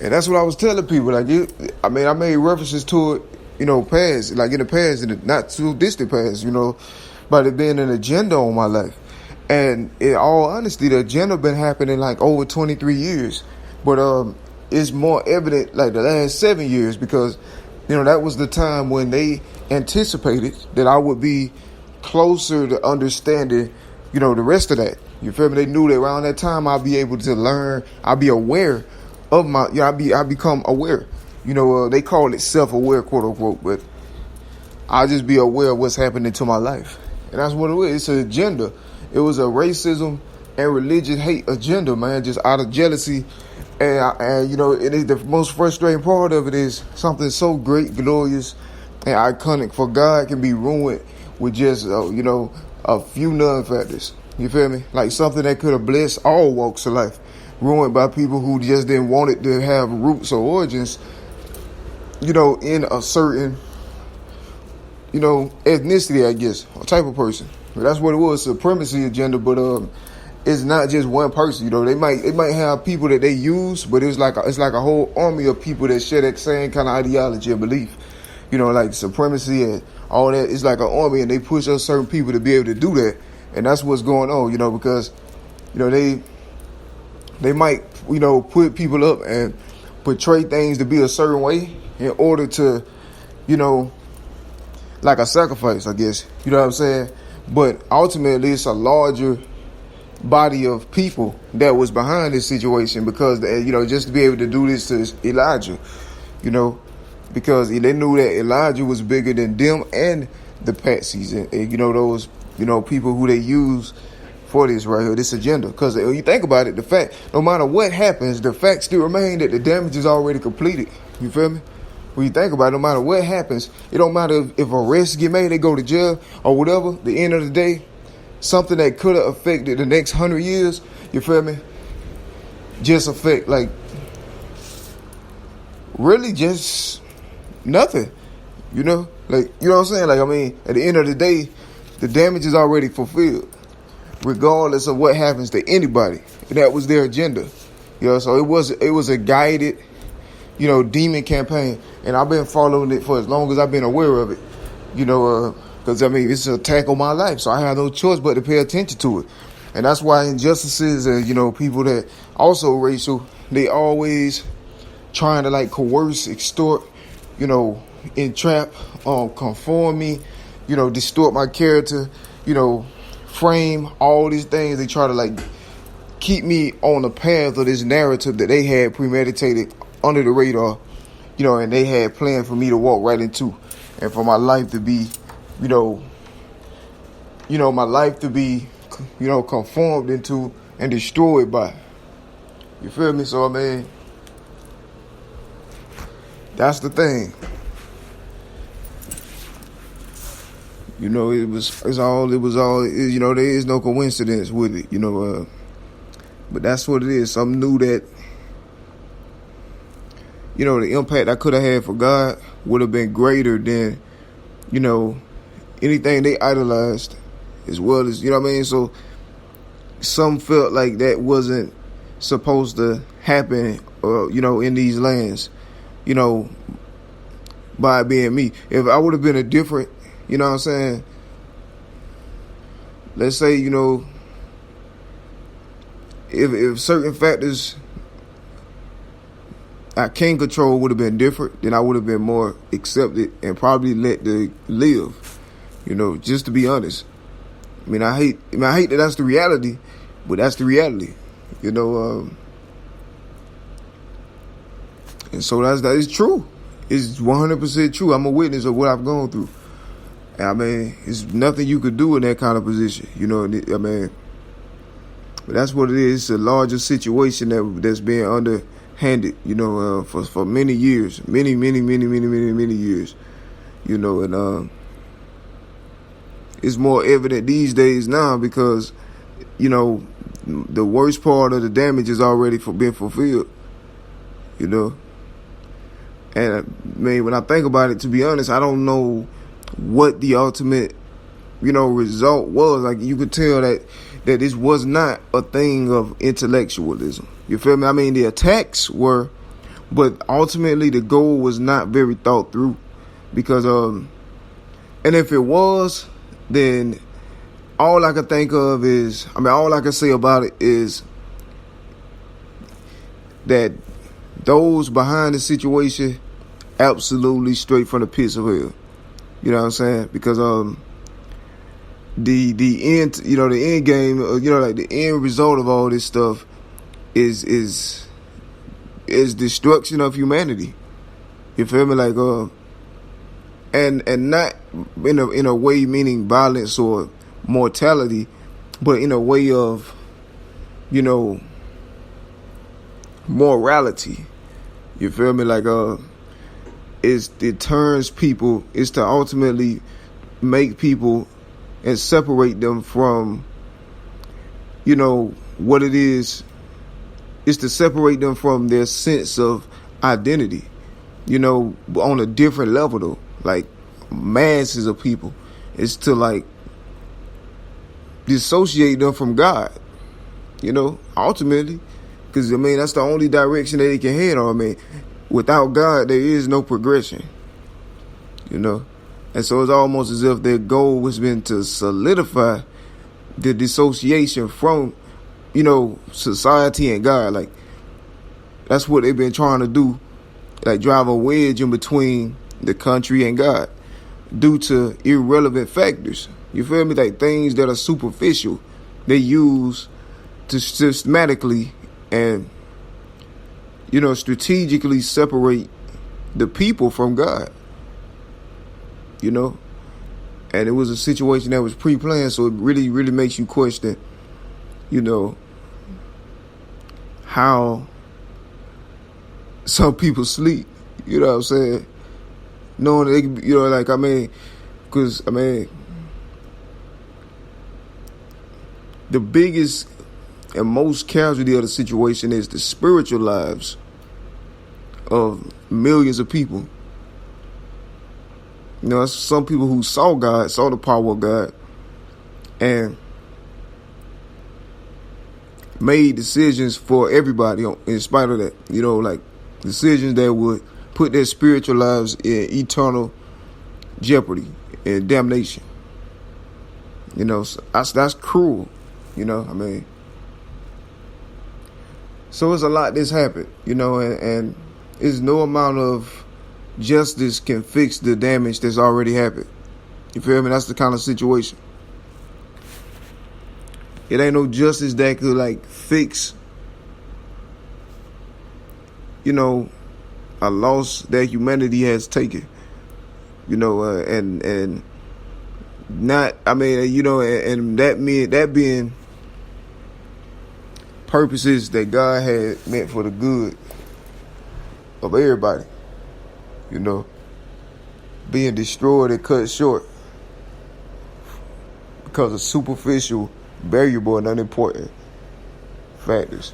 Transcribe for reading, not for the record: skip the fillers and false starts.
And that's what I was telling people. Like, I made references to it, past, like in the past, in the not too distant past, but it being an agenda on my life. And in all honesty, the agenda been happening like over 23 years. But it's more evident like the last 7 years because, that was the time when they anticipated that I would be closer to understanding, the rest of that. You feel me? They knew that around that time I'll be able to learn, I'll be aware of my, I become aware. They call it self-aware, quote unquote, but I'll just be aware of what's happening to my life. And that's what it was. It's an agenda. It was a racism and religious hate agenda, man, just out of jealousy. And it is the most frustrating part of it is something so great, glorious, and iconic for God can be ruined with just, a few non-factors. You feel me? Like something that could have blessed all walks of life, ruined by people who just didn't want it to have roots or origins, in a certain, ethnicity, I guess, or type of person. But that's what it was, supremacy agenda. But it's not just one person. They might have people that they use, but it's like a whole army of people that share that same kind of ideology and belief. Like supremacy and all that. It's like an army, and they push us certain people to be able to do that. And that's what's going on, because, they might, put people up and portray things to be a certain way in order to, like a sacrifice, I guess. You know what I'm saying? But ultimately, it's a larger body of people that was behind this situation because, just to be able to do this to Elijah, because they knew that Elijah was bigger than them and the patsies and those, people who they use for this right here, this agenda. Because when you think about it, the fact, no matter what happens, the fact still remain that the damage is already completed. You feel me? When you think about it, no matter what happens, it don't matter if arrests get made, they go to jail or whatever. The end of the day, something that could have affected the next 100 years, you feel me? Just affect really just nothing, like, you know what I'm saying? Like, at the end of the day, the damage is already fulfilled, regardless of what happens to anybody. And that was their agenda, so it was a guided, demon campaign. And I've been following it for as long as I've been aware of it, because, it's an attack on my life. So I have no choice but to pay attention to it. And that's why injustices and, people that also racial, they always trying to coerce, extort, entrap, conform me, distort my character, frame all these things. They try to keep me on the path of this narrative that they had premeditated under the radar, and they had planned for me to walk right into, and for my life to be, conformed into and destroyed by. You feel me? So, that's the thing. There is no coincidence with it, but that's what it is. Something new that, the impact I could have had for God would have been greater than, anything they idolized, as well as, So some felt like that wasn't supposed to happen, in these lands, by being me. If I would have been a different, let's say, if certain factors I can't control would have been different, then I would have been more accepted and probably let them live, just to be honest. I hate that that's the reality, but that's the reality, and so that is true. It's 100% true. I'm a witness of what I've gone through. It's nothing you could do in that kind of position, but that's what it is. It's a larger situation that's being underhanded, for many years, many years, and it's more evident these days now because, the worst part of the damage is already been fulfilled, And when I think about it, to be honest, I don't know what the ultimate, result was. You could tell that this was not a thing of intellectualism. You feel me? The attacks were but ultimately the goal was not very thought through, because and if it was, then all I could think of is, all I can say about it is that those behind the situation absolutely straight from the pits of hell. You know what I'm saying? Because the end, the end game, like the end result of all this stuff is destruction of humanity. You feel me? Like and not in a way meaning violence or mortality, but in a way of, morality. You feel me? Like it turns people, it's to ultimately make people and separate them from, what it is. It's to separate them from their sense of identity, on a different level though, like masses of people. It's to like dissociate them from God, ultimately. Because, that's the only direction that they can head on. Without God, there is no progression, And so it's almost as if their goal was been to solidify the dissociation from, society and God. Like, that's what they've been trying to do, like drive a wedge in between the country and God due to irrelevant factors. You feel me? Like things that are superficial, they use to systematically and, strategically separate the people from God, and it was a situation that was pre-planned, so it really, really makes you question, how some people sleep, you know what I'm saying? Knowing they can, because, the biggest and most casualty of the situation is the spiritual lives of millions of people. Some people who saw God, saw the power of God, and made decisions for everybody in spite of that. Like decisions that would put their spiritual lives in eternal jeopardy and damnation. So that's cruel. So it's a lot that's happened, and it's no amount of justice can fix the damage that's already happened. You feel me? That's the kind of situation. It ain't no justice that could like fix, a loss that humanity has taken. And not, and that being purposes that God had meant for the good of everybody, being destroyed and cut short because of superficial, variable, and unimportant factors,